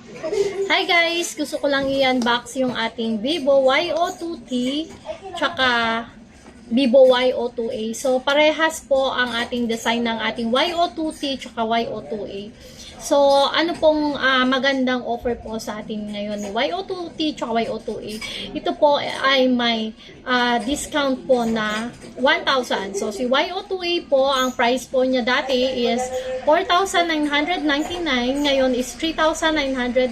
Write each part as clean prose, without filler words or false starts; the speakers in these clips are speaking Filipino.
Hi guys! Gusto ko lang i-unbox yung ating Vivo Y02T tsaka Vivo Y02A. So, parehas po ang ating design ng ating Y02T tsaka Y02A. So, ano pong magandang offer po sa atin ngayon ni Y02T tsaka Y02A? Ito po ay may discount po na 1,000. So, si Y02A po, ang price po niya dati is 4,999. Ngayon is 3,999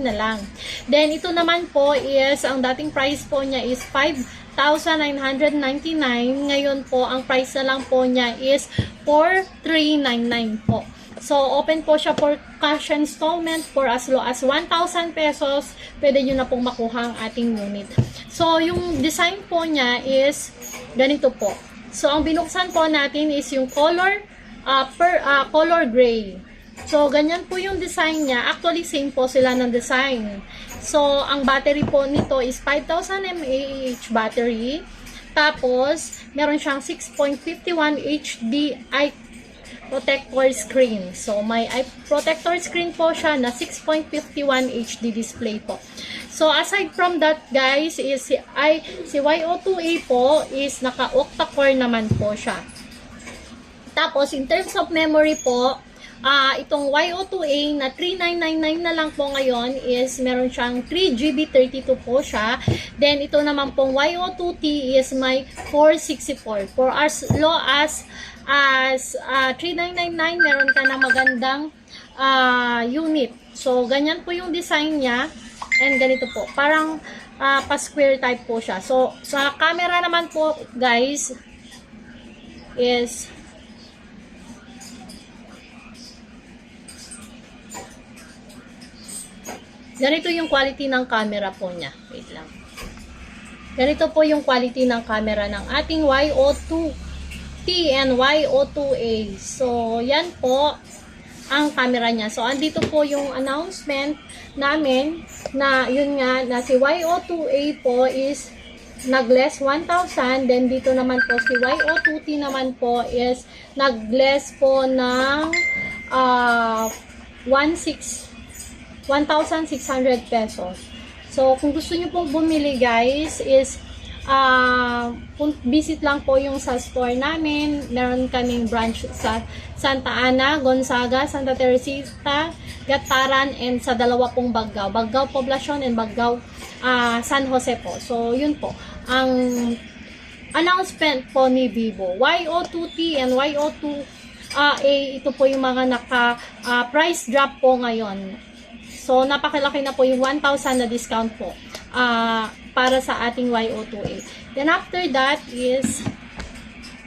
na lang. Then, ito naman po is, ang dating price po niya is 5,999. Ngayon po, ang price na lang po niya is 4,399 po. So, open po siya for cash installment for as low as 1,000 pesos. Pwede nyo na pong makuha ang ating unit. So, yung design po niya is ganito po. So, ang binuksan po natin is yung color gray. So, ganyan po yung design niya. Actually, same po sila ng design. So, ang battery po nito is 5,000 mAh battery. Tapos, meron siyang 6.51 HDI protector screen. So, may protector screen po siya na 6.51 HD display po. So, aside from that, guys, is si Y02A po is naka-octa-core naman po siya. Tapos, in terms of memory po, itong Y02A na 3,999 na lang po ngayon is meron siyang 3GB 32 po siya. Then, ito naman pong Y02T is may 464. For as low as 3,999, meron ka na magandang unit. So, ganyan po yung design niya. And ganito po. Parang pa-square type po siya. So, sa camera naman po, guys, is ganito yung quality ng camera po niya. Wait lang. Ganito po yung quality ng camera ng ating Y02T and Y02A. So, yan po ang camera niya. So, andito po yung announcement namin na yun nga, na si Y02A po is nag-less 1,000. Then, dito naman po si Y02T naman po is nag-less po ng 1,600 pesos. So, kung gusto nyo pong bumili, guys, is visit lang po yung sa store namin. Meron kaming branch sa Santa Ana, Gonzaga, Santa Teresita, Gataran, and sa dalawa pong Baggao. Baggao Poblacion and Baggao San Jose po. So, yun po. Ang announcement po ni Vivo. Y02T and Y02A, ito po yung mga price drop po ngayon. So, napakalaki na po yung 1,000 na discount po para sa ating Y02A. Then, after that is